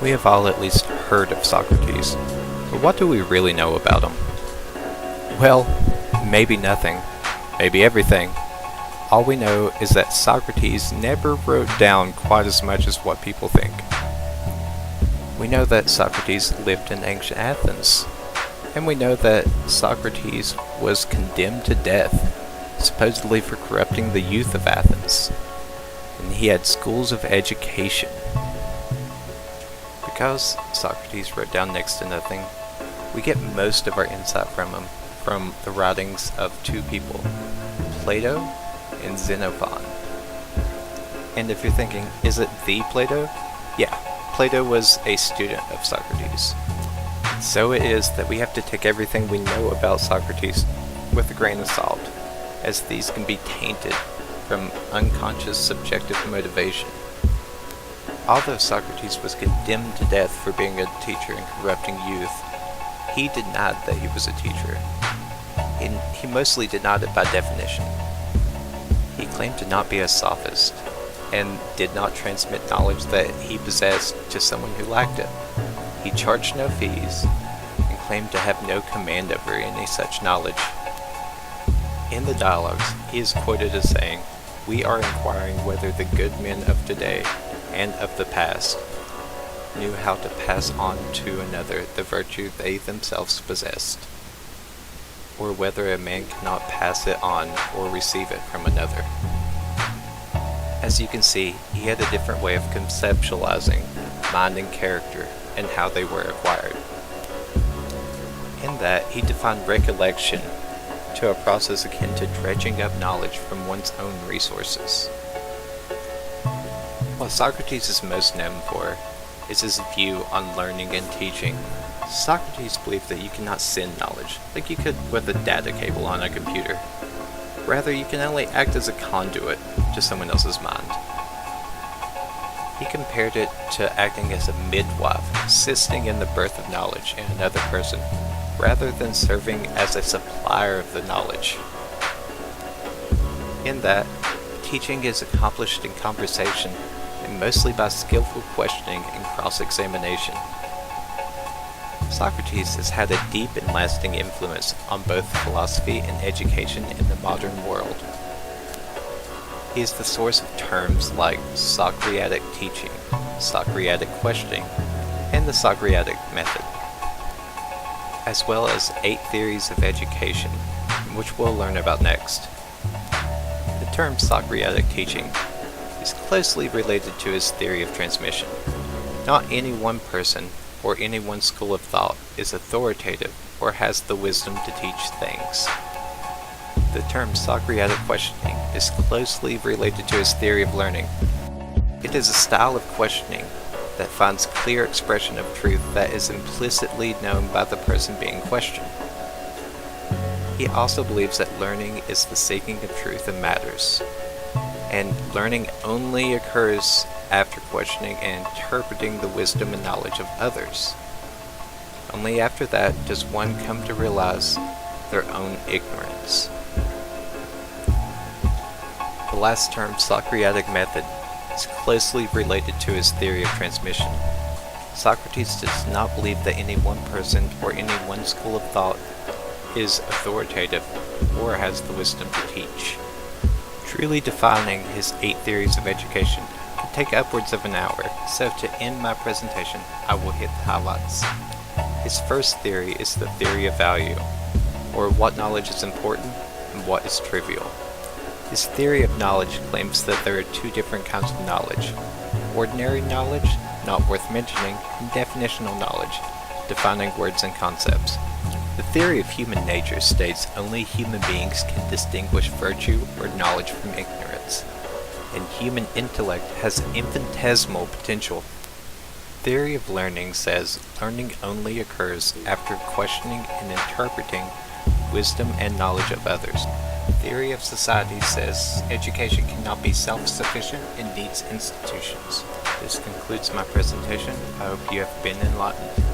We have all at least heard of Socrates, but what do we really know about him? Well, maybe nothing, maybe everything. All we know is that Socrates never wrote down quite as much as what people think. We know that Socrates lived in ancient Athens, and we know that Socrates was condemned to death, supposedly for corrupting the youth of Athens, and he had schools of education. Because Socrates wrote down next to nothing, we get most of our insight from him from the writings of two people, Plato and Xenophon. And if you're thinking, is it the Plato? Yeah, Plato was a student of Socrates. So it is that we have to take everything we know about Socrates with a grain of salt, as these can be tainted from unconscious subjective motivation. Although Socrates was condemned to death for being a teacher and corrupting youth, he denied that he was a teacher. He mostly denied it by definition. He claimed to not be a sophist, and did not transmit knowledge that he possessed to someone who lacked it. He charged no fees, and claimed to have no command over any such knowledge. In the dialogues, he is quoted as saying, "We are inquiring whether the good men of today and of the past knew how to pass on to another the virtue they themselves possessed, or whether a man cannot pass it on or receive it from another." As you can see, he had a different way of conceptualizing mind and character and how they were acquired. In that, he defined recollection to a process akin to dredging up knowledge from one's own resources. What Socrates is most known for is his view on learning and teaching. Socrates believed that you cannot send knowledge, like you could with a data cable on a computer. Rather, you can only act as a conduit to someone else's mind. He compared it to acting as a midwife, assisting in the birth of knowledge in another person, rather than serving as a supplier of the knowledge. In that, teaching is accomplished in conversation, and mostly by skillful questioning and cross-examination. Socrates has had a deep and lasting influence on both philosophy and education in the modern world. He is the source of terms like Socratic teaching, Socratic questioning, and the Socratic method, as well as 8 theories of education, which we'll learn about next. The term Socratic teaching is closely related to his theory of transmission. Not any one person or any one school of thought is authoritative or has the wisdom to teach things. The term Socratic questioning is closely related to his theory of learning. It is a style of questioning that finds clear expression of truth that is implicitly known by the person being questioned. He also believes that learning is the seeking of truth in matters, and learning only occurs after questioning and interpreting the wisdom and knowledge of others. Only after that does one come to realize their own ignorance. The last term, Socratic method, is closely related to his theory of transmission. Socrates does not believe that any one person or any one school of thought is authoritative or has the wisdom to teach. Truly defining his 8 theories of education can take upwards of an hour, so to end my presentation, I will hit the highlights. His first theory is the theory of value, or what knowledge is important and what is trivial. His theory of knowledge claims that there are 2 different kinds of knowledge: ordinary knowledge, not worth mentioning, and definitional knowledge, defining words and concepts. The theory of human nature states only human beings can distinguish virtue or knowledge from ignorance, and human intellect has infinitesimal potential. Theory of learning says learning only occurs after questioning and interpreting wisdom and knowledge of others. Theory of society says education cannot be self-sufficient and needs institutions. This concludes my presentation. I hope you have been enlightened.